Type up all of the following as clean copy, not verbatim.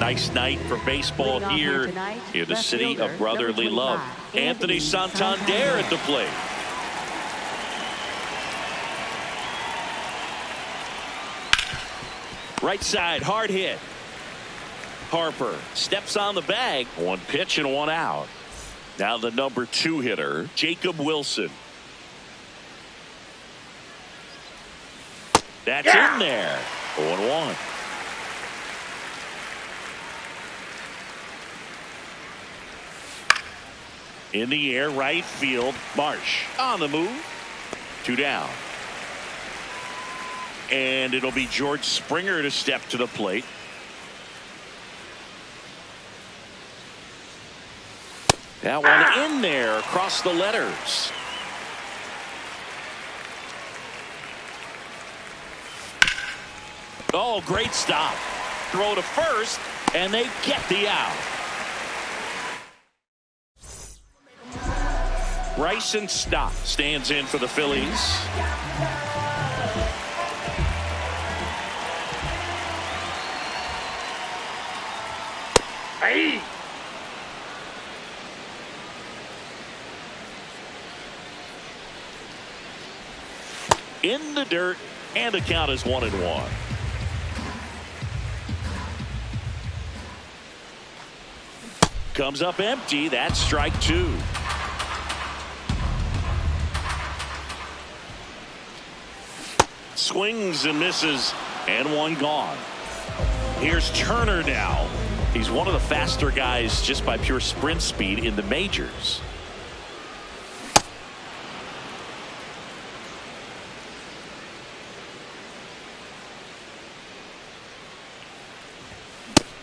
Nice night for baseball here in the city of brotherly love. Anthony Santander at the plate. Right side, hard hit. Harper steps on the bag. One pitch and one out. Now the number 2 hitter, Jacob Wilson. That's in there. 0-1. In the air, right field. Marsh on the move. 2 down. And it'll be George Springer to step to the plate. That one in there across the letters. Oh, great stop. Throw to first, and they get the out. Bryson Stott stands in for the Phillies. Hey! In the dirt, and the count is 1-1. Comes up empty. That's strike 2. Swings and misses, and one gone. Here's Turner now. He's one of the faster guys just by pure sprint speed in the majors.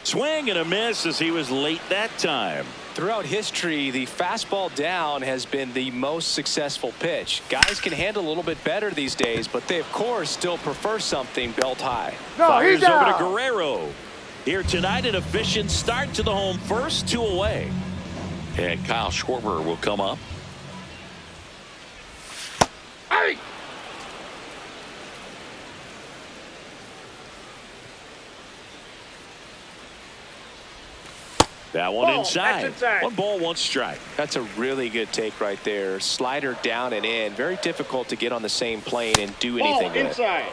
Swing and a miss as he was late that time. Throughout history, the fastball down has been the most successful pitch. Guys can handle a little bit better these days, but they, of course, still prefer something belt high. Fires over to Guerrero. Here tonight, an efficient start to the home first, 2 away. And Kyle Schwarber will come up. Hey! That one inside. One ball, one strike. That's a really good take right there. Slider down and in. Very difficult to get on the same plane and do anything with inside. it.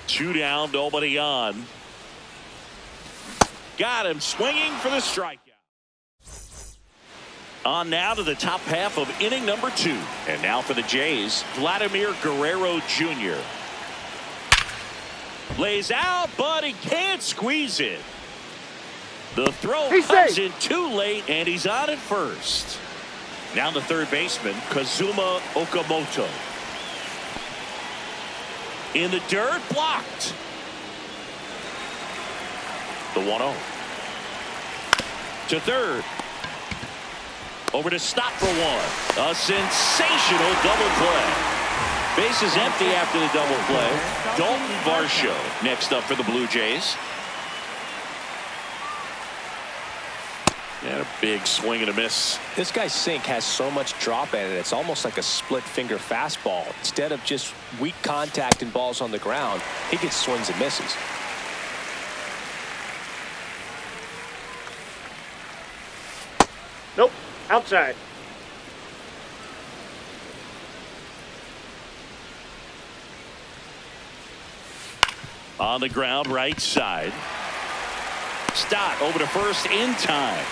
Two down, nobody on. Got him swinging for the strikeout. On now to the top half of inning number 2. And now for the Jays, Vladimir Guerrero Jr. Lays out, but he can't squeeze it. The throw comes in too late, and he's on at first. Now the third baseman, Kazuma Okamoto. In the dirt, blocked. The 1-0. To third. Over to Stott for one. A sensational double play. Bases empty after the double play. Dalton Varsho next up for the Blue Jays. And a big swing and a miss. This guy's sink has so much drop in it. It's almost like a split finger fastball. Instead of just weak contact and balls on the ground, he gets swings and misses. Nope. Outside. On the ground, right side. Stott over to first in time.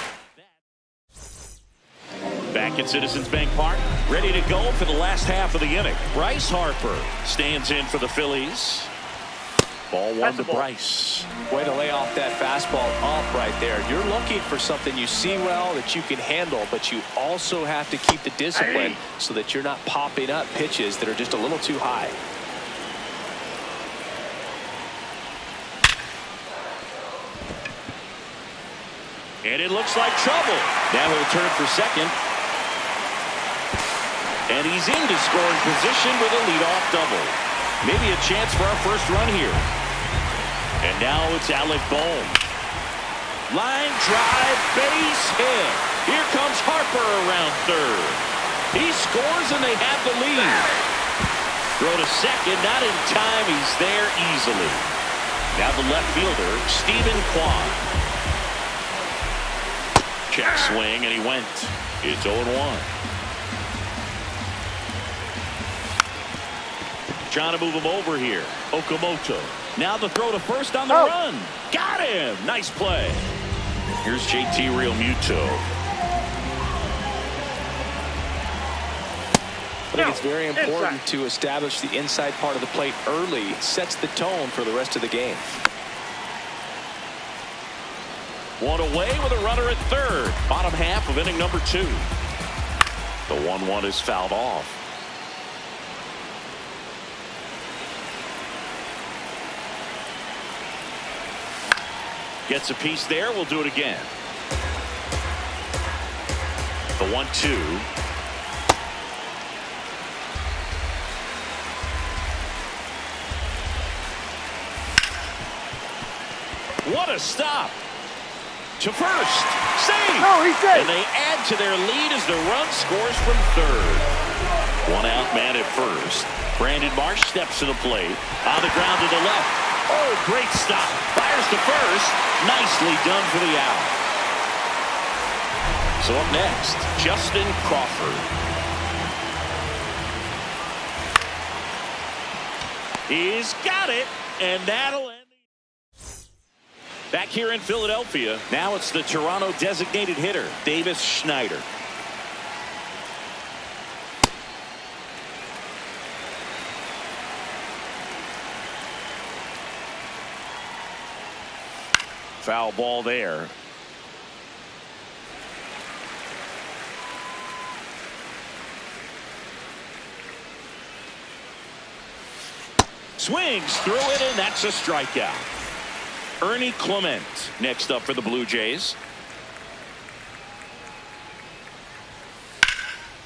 Back at Citizens Bank Park, ready to go for the last half of the inning. Bryce Harper stands in for the Phillies. Ball one to Bryce. Way to lay off that fastball up right there. You're looking for something you see well that you can handle, but you also have to keep the discipline so that you're not popping up pitches that are just a little too high. And it looks like trouble. Now he'll turn for second. And he's into scoring position with a leadoff double. Maybe a chance for our first run here. And now it's Alec Bohm. Line drive, base hit. Here comes Harper around third. He scores and they have the lead. Throw to second, not in time. He's there easily. Now the left fielder, Stephen Kwan. Check swing, and he went. It's 0-1. Trying to move him over here. Okamoto. Now the throw to first on the run. Got him. Nice play. Here's JT Realmuto. I think it's very important to establish the inside part of the plate early. It sets the tone for the rest of the game. One away with a runner at third. Bottom half of inning number 2. The 1-1 is fouled off. Gets a piece there. We'll do it again. The 1-2. What a stop. To first. Save. No, he's dead. And they add to their lead as the run scores from third. One out man at first. Brandon Marsh steps to the plate. On the ground to the left. Oh, great stop. Fires to first. Nicely done for the out. So up next, Justin Crawford. He's got it. And that'll end. Back here in Philadelphia, now it's the Toronto designated hitter, Davis Schneider. Foul ball there. Swings through it, and that's a strikeout. Ernie Clement next up for the Blue Jays.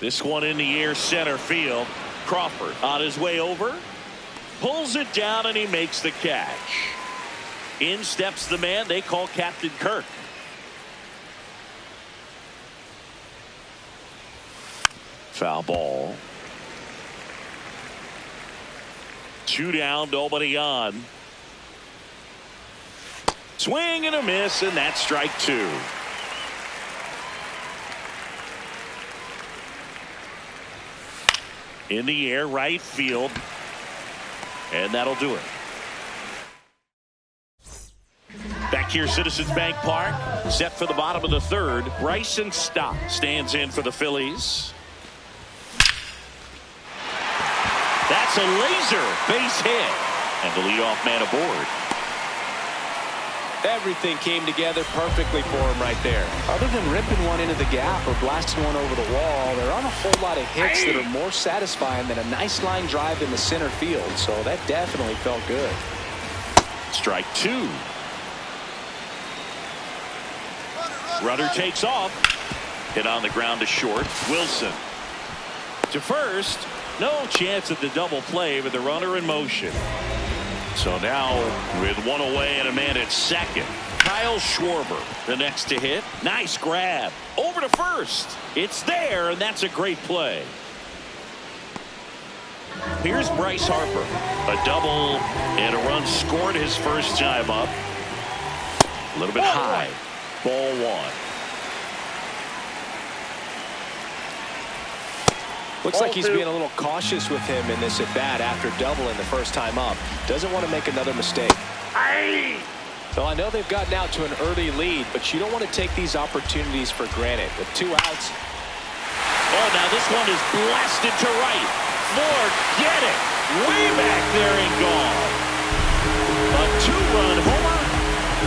This one in the air, center field. Crawford on his way over. Pulls it down, and he makes the catch. In steps the man they call Captain Kirk. Foul ball. 2 down, nobody on. Swing and a miss, and that's strike 2. In the air, right field. And that'll do it. Back here, Citizens Bank Park. Set for the bottom of the third. Bryson Stott stands in for the Phillies. That's a laser base hit. And the leadoff man aboard. Everything came together perfectly for him right there. Other than ripping one into the gap or blasting one over the wall, there aren't a whole lot of hits that are more satisfying than a nice line drive in the center field. So that definitely felt good. Strike 2. Runner takes off. Hit on the ground to short. Wilson. To first. No chance at the double play with the runner in motion. So now with one away and a man at second. Kyle Schwarber the next to hit. Nice grab. Over to first. It's there, and that's a great play. Here's Bryce Harper. A double and a run scored his first time up. A little bit high. Ball 1. Looks like he's being a little cautious with him in this at-bat after doubling the first time up. Doesn't want to make another mistake. Well, I know they've gotten out to an early lead, but you don't want to take these opportunities for granted. With 2 outs. Oh, now this one is blasted to right. Forget it. Way back there and gone. A 2-run homer,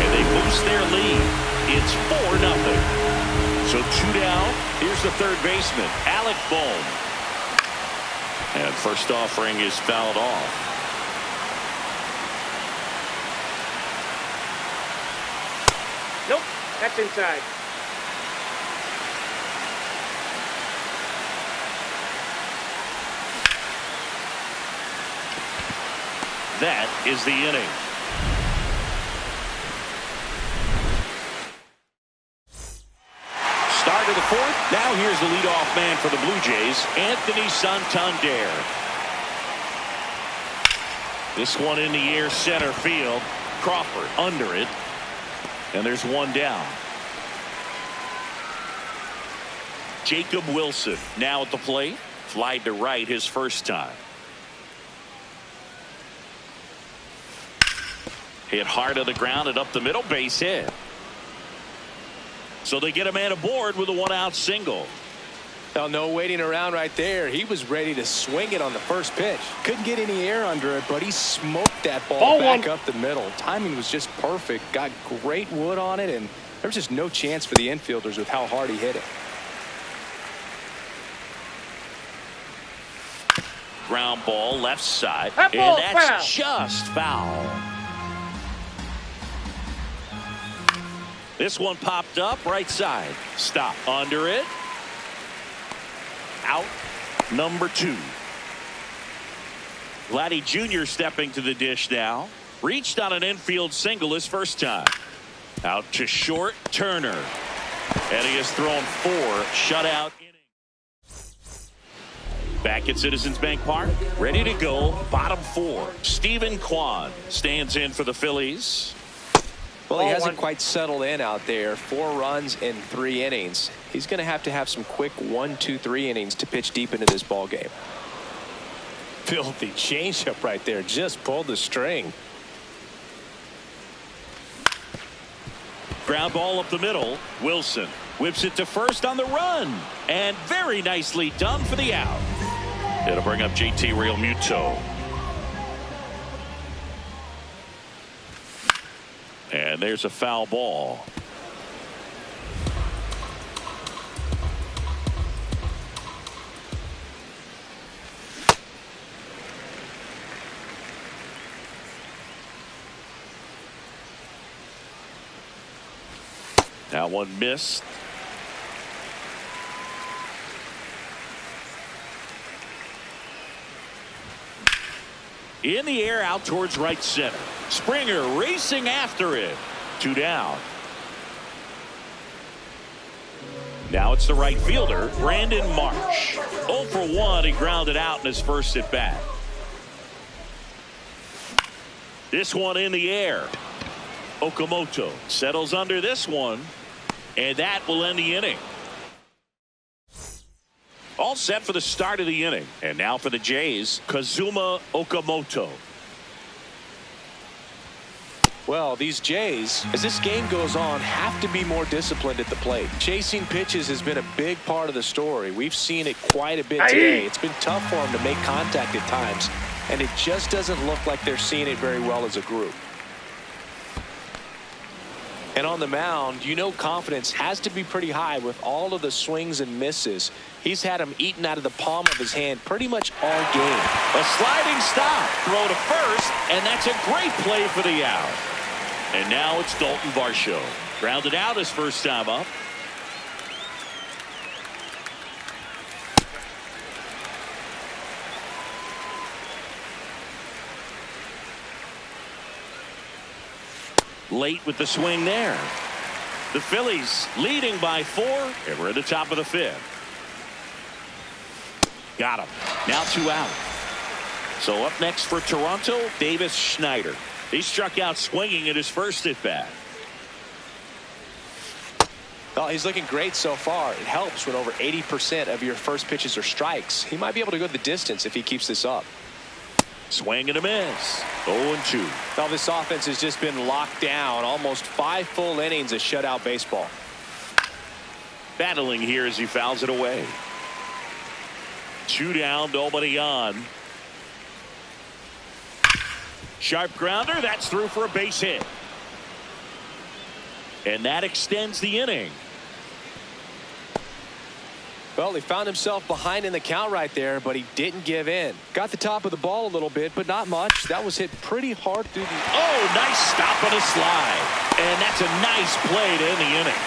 and they boost their lead. It's 4-0. So 2 down. Here's the third baseman, Alec Bohm. And first offering is fouled off. Nope, that's inside. That is the inning. the fourth. Now here's the leadoff man for the Blue Jays, Anthony Santander. This one in the air, center field. Crawford under it. And there's one down. Jacob Wilson now at the plate. Flied to right his first time. Hit hard to the ground and up the middle, base hit. So they get a man aboard with a one-out single. Now, no waiting around right there. He was ready to swing it on the first pitch. Couldn't get any air under it, but he smoked that ball back up the middle. Timing was just perfect. Got great wood on it, and there was just no chance for the infielders with how hard he hit it. Ground ball left side, and that's just foul. This one popped up right side. Stop under it. Out number 2. Vladdy Jr. stepping to the dish now. Reached on an infield single his first time. Out to short, Turner. And he has thrown 4 shutout innings. Back at Citizens Bank Park, ready to go, bottom 4. Stephen Kwan stands in for the Phillies. Well, he hasn't quite settled in out there. 4 runs in 3 innings. He's going to have some quick 1, 2, 3 innings to pitch deep into this ball game. Filthy changeup right there. Just pulled the string. Ground ball up the middle. Wilson whips it to first on the run. And very nicely done for the out. It'll bring up JT Realmuto. And there's a foul ball. That one missed. In the air out towards right center. Springer racing after it. 2 down. Now it's the right fielder, Brandon Marsh. 0 for 1. He grounded out in his first at bat. This one in the air. Okamoto settles under this one, and that will end the inning. All set for the start of the inning. And now for the Jays, Kazuma Okamoto. Well, these Jays, as this game goes on, have to be more disciplined at the plate. Chasing pitches has been a big part of the story. We've seen it quite a bit today. It's been tough for them to make contact at times, and it just doesn't look like they're seeing it very well as a group. And on the mound, you know confidence has to be pretty high with all of the swings and misses. He's had them eaten out of the palm of his hand pretty much all game. A sliding stop. Throw to first, and that's a great play for the out. And now it's Dalton Varsho. Grounded out his first time up. Late with the swing there. The Phillies leading by 4, and we're at the top of the 5th. Got him. Now 2 out. So up next for Toronto, Davis Schneider. He struck out swinging at his first at bat. Well, he's looking great so far. It helps when over 80% of your first pitches are strikes. He might be able to go the distance if he keeps this up. Swing and a miss. 0-2. Well, this offense has just been locked down. Almost 5 full innings of shutout baseball. Battling here as he fouls it away. 2 down, nobody on. Sharp grounder. That's through for a base hit. And that extends the inning. Well, he found himself behind in the count right there, but he didn't give in. Got the top of the ball a little bit, but not much. That was hit pretty hard through the... Oh, nice stop on a slide. And that's a nice play to end the inning.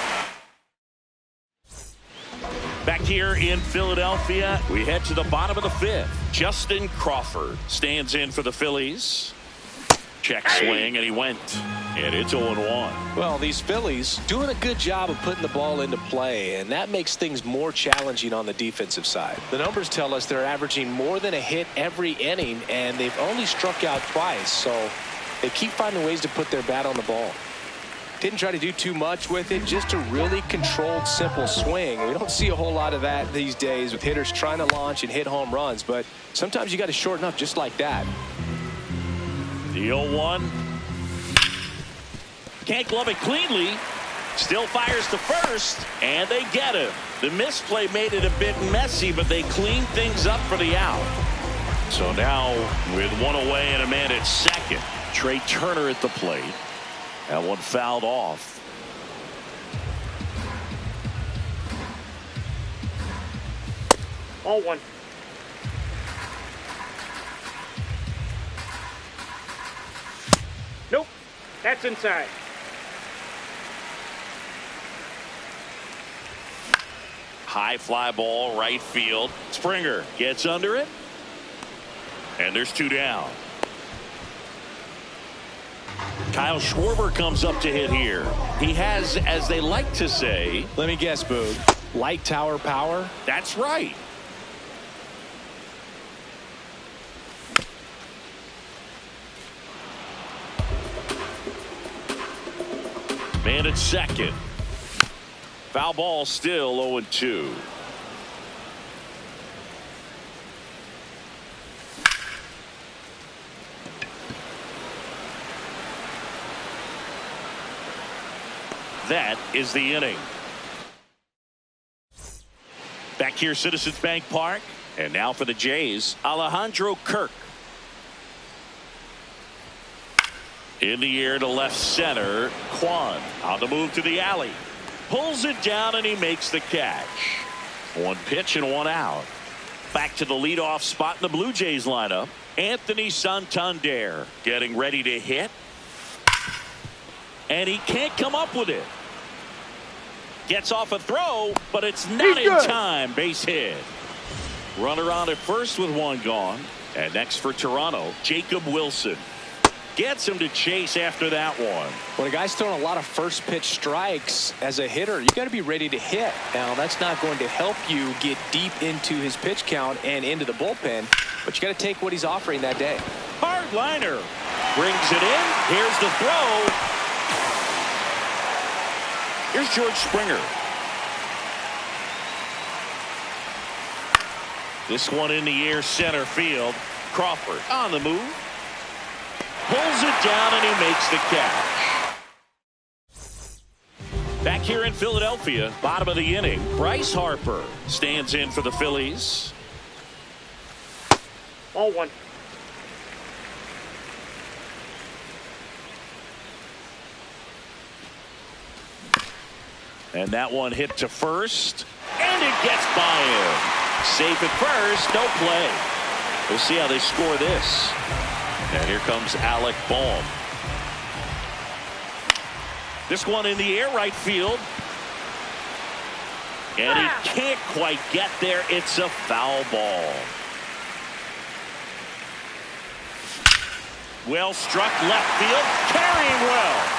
Back here in Philadelphia, we head to the bottom of the 5th. Justin Crawford stands in for the Phillies. Check swing, and he went. And it's 0-1. Well, these Phillies doing a good job of putting the ball into play, and that makes things more challenging on the defensive side. The numbers tell us they're averaging more than a hit every inning, and they've only struck out twice, so they keep finding ways to put their bat on the ball. Didn't try to do too much with it, just a really controlled, simple swing. We don't see a whole lot of that these days with hitters trying to launch and hit home runs, but sometimes you got to shorten up just like that. The 0-1. Can't glove it cleanly. Still fires to first, and they get him. The misplay made it a bit messy, but they cleaned things up for the out. So now, with one away and a man at second, Trey Turner at the plate. That one fouled off. All one. Nope. That's inside. High fly ball, right field. Springer gets under it. And there's 2 down. Kyle Schwarber comes up to hit here. He has, as they like to say, let me guess, Boog, light tower power? That's right. Man at second. Foul ball, still 0-2. That is the inning. Back here, Citizens Bank Park. And now for the Jays, Alejandro Kirk. In the air to left center. Kwan on the move to the alley. Pulls it down and he makes the catch. 1 pitch and 1 out. Back to the leadoff spot in the Blue Jays lineup. Anthony Santander getting ready to hit. And he can't come up with it. Gets off a throw, but it's not in time. Base hit. Runner on at first with 1 gone. And next for Toronto, Jacob Wilson. Gets him to chase after that one. When a guy's throwing a lot of first pitch strikes as a hitter, you got to be ready to hit. Now, that's not going to help you get deep into his pitch count and into the bullpen, but you got to take what he's offering that day. Hard liner. Brings it in. Here's the throw. Here's George Springer. This one in the air, center field. Crawford on the move. Pulls it down and he makes the catch. Back here in Philadelphia, bottom of the inning, Bryce Harper stands in for the Phillies. All one. And that one hit to first, and it gets by him. Safe at first, no play. We'll see how they score this. And here comes Alec Bohm. This one in the air, right field. And he can't quite get there. It's a foul ball. Well struck left field, carrying well.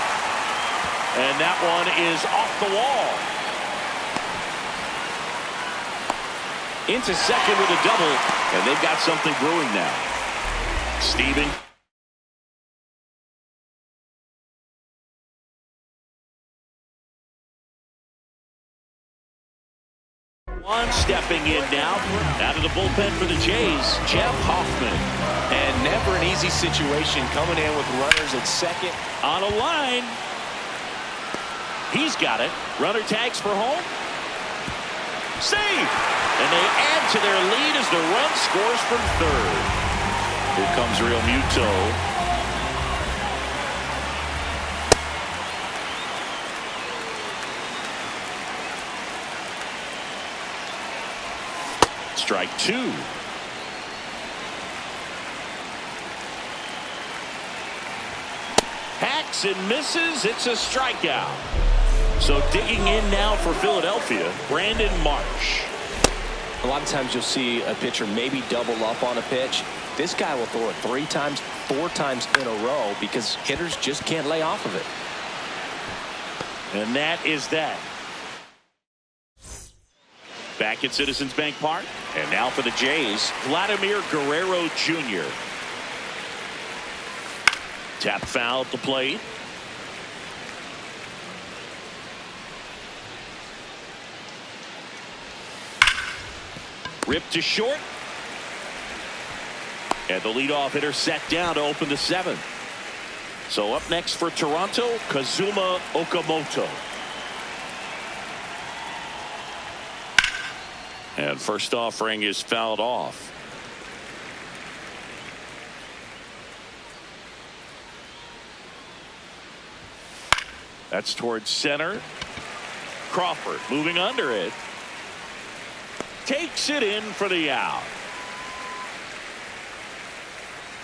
And that one is off the wall. Into second with a double, and they've got something brewing now. Steven. One stepping in now. Out of the bullpen for the Jays, Jeff Hoffman. And never an easy situation coming in with runners at second. On a line. He's got it. Runner tags for home. Save. And they add to their lead as the run scores from third. Here comes Real Muto. Strike 2. Hacks and misses. It's a strikeout. So digging in now for Philadelphia, Brandon Marsh. A lot of times you'll see a pitcher maybe double up on a pitch. This guy will throw it 3 times, 4 times in a row because hitters just can't lay off of it. And that is that. Back at Citizens Bank Park. And now for the Jays, Vladimir Guerrero Jr. Tap foul at the plate. Ripped to short. And the leadoff hitter set down to open the 7th. So up next for Toronto, Kazuma Okamoto. And first offering is fouled off. That's towards center. Crawford moving under it. Takes it in for the out.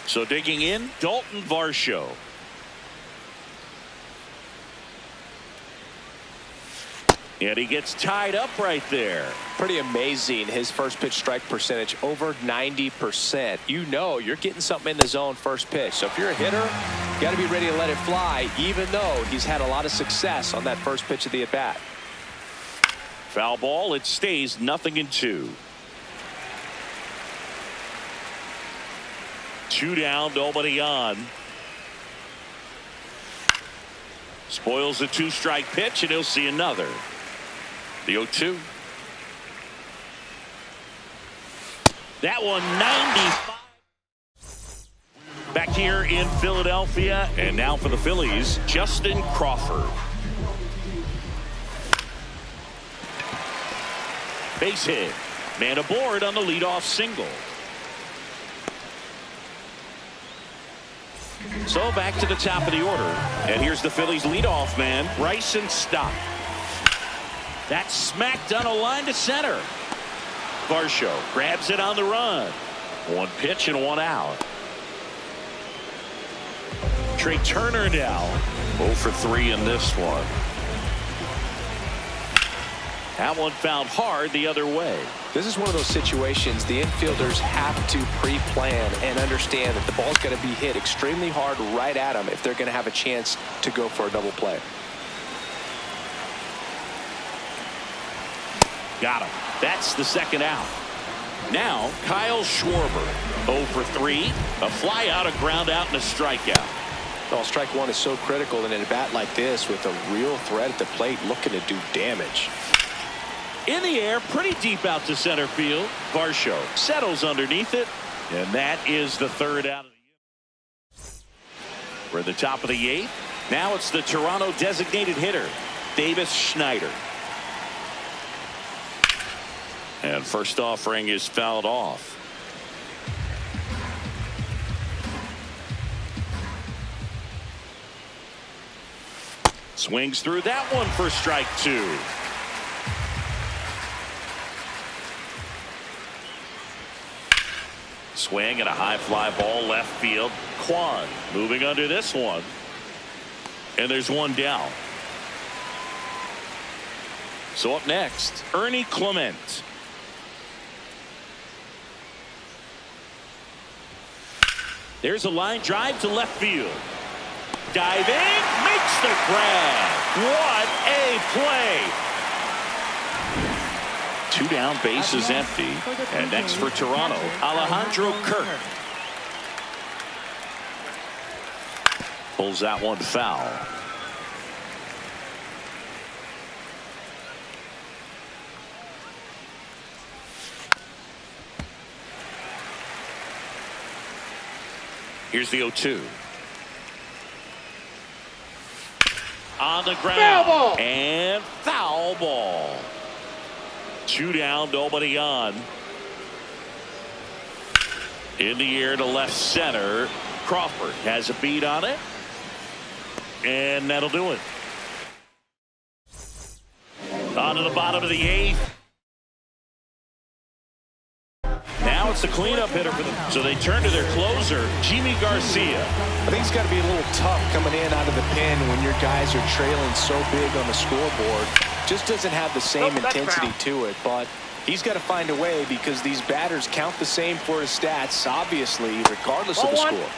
So digging in, Dalton Varsho. And he gets tied up right there. Pretty amazing. His first pitch strike percentage over 90%. You know you're getting something in the zone first pitch. So if you're a hitter, you got to be ready to let it fly, even though he's had a lot of success on that first pitch of the at-bat. Foul ball. It stays 0-2. 2 down, nobody on. Spoils the 2-strike pitch, and he'll see another. The 0-2. That one 95. Back here in Philadelphia, and now for the Phillies, Justin Crawford. Base hit. Man aboard on the leadoff single. So back to the top of the order. And here's the Phillies leadoff man, Bryson Stott. That's smacked on a line to center. Varsho grabs it on the run. 1 pitch and 1 out. Trey Turner now 0 for 3 in this one. That one fouled hard the other way. This is one of those situations the infielders have to pre-plan and understand that the ball's got to be hit extremely hard right at them if they're going to have a chance to go for a double play. Got him. That's the 2nd out. Now Kyle Schwarber 0 for 3. A fly out, a ground out, and a strikeout. Well, strike one is so critical in a bat like this with a real threat at the plate looking to do damage. In the air, pretty deep out to center field. Varsho settles underneath it, and that is the 3rd out of the inning. We're at the top of the 8th. Now it's the Toronto designated hitter, Davis Schneider. And first offering is fouled off. Swings through that one for strike 2. Swing and a high fly ball left field. Kwan moving under this one. And there's 1 down. So up next, Ernie Clement. There's a line drive to left field. Diving, makes the grab. What a play. 2 down, base is empty. And next for Toronto, Alejandro Kirk. Pulls that one foul. Here's the 0-2. On the ground. Foul ball. And foul ball. 2 down, nobody on. In the air to left center. Crawford has a beat on it. And that'll do it. On to the bottom of the 8th. Now it's the cleanup hitter for them. So they turn to their closer, Jimmy Garcia. I think it's got to be a little tough coming in out of the pen when your guys are trailing so big on the scoreboard. Just doesn't have the same intensity to it, but He's got to find a way because these batters count the same for his stats, obviously, regardless of the score.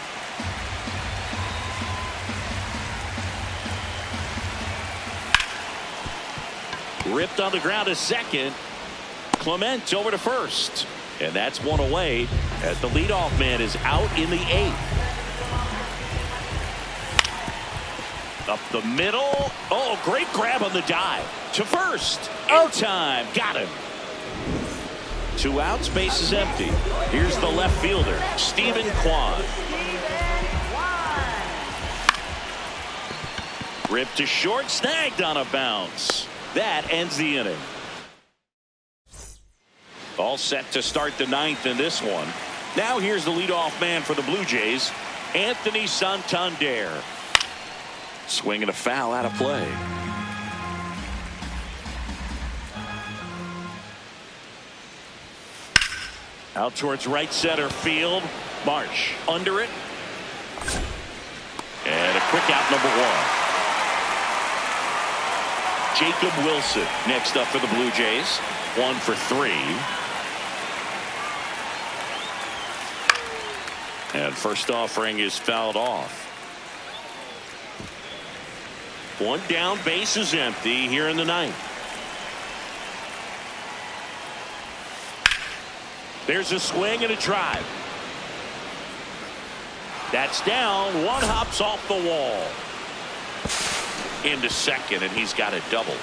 Ripped on the ground to second. Clement over to first. And that's one away as the leadoff man is out in the eighth. Up the middle. Oh, great grab on the dive. To first. In time. Got him. 2 outs. Base is empty. Here's the left fielder, Steven Kwan. Ripped to short. Snagged on a bounce. That ends the inning. All set to start the ninth in this one. Now here's the leadoff man for the Blue Jays, Anthony Santander. Swinging a foul out of play. Out towards right center field. Marsh under it. And a quick out, number 1. Jacob Wilson next up for the Blue Jays. 1 for 3. And first offering is fouled off. 1 down, base is empty here in the ninth. There's a swing and a drive. That's down. 1 hops off the wall. Into second, and he's got a double.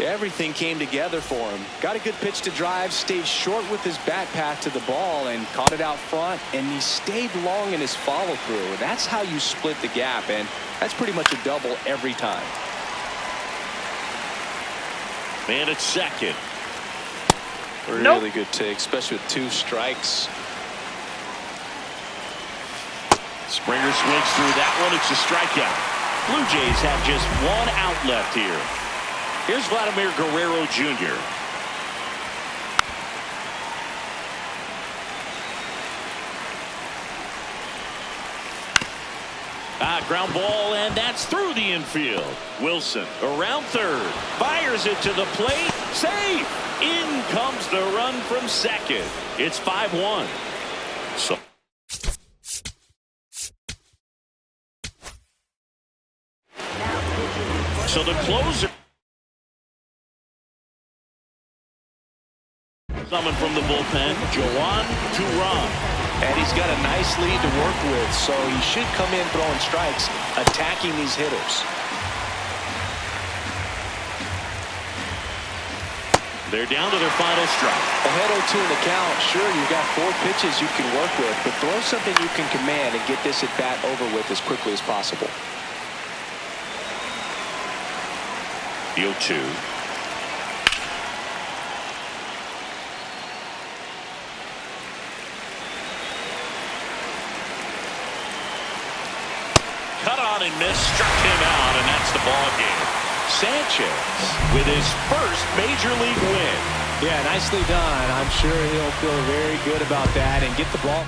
Everything came together for him. Got a good pitch to drive, stayed short with his bat path to the ball, and caught it out front, and he stayed long in his follow-through. That's how you split the gap, and that's pretty much a double every time. Man at second. Really good take, especially with 2 strikes. Springer swings through that one. It's a strikeout. Blue Jays have just 1 out left here. Here's Vladimir Guerrero Jr. Ground ball, and that's through the infield. Wilson around third. Fires it to the plate. Safe. In comes the run from second. It's 5-1. So the closer. Coming from the bullpen, Jhoan Duran. And he's got a nice lead to work with, so he should come in throwing strikes, attacking these hitters. They're down to their final strike. Ahead 0-2 in the count. Sure, you've got 4 pitches you can work with, but throw something you can command and get this at bat over with as quickly as possible. The 0-2. Cut on and missed, struck him out, and that's the ball game. Sanchez with his first major league win. Yeah, nicely done. I'm sure he'll feel very good about that and get the ball.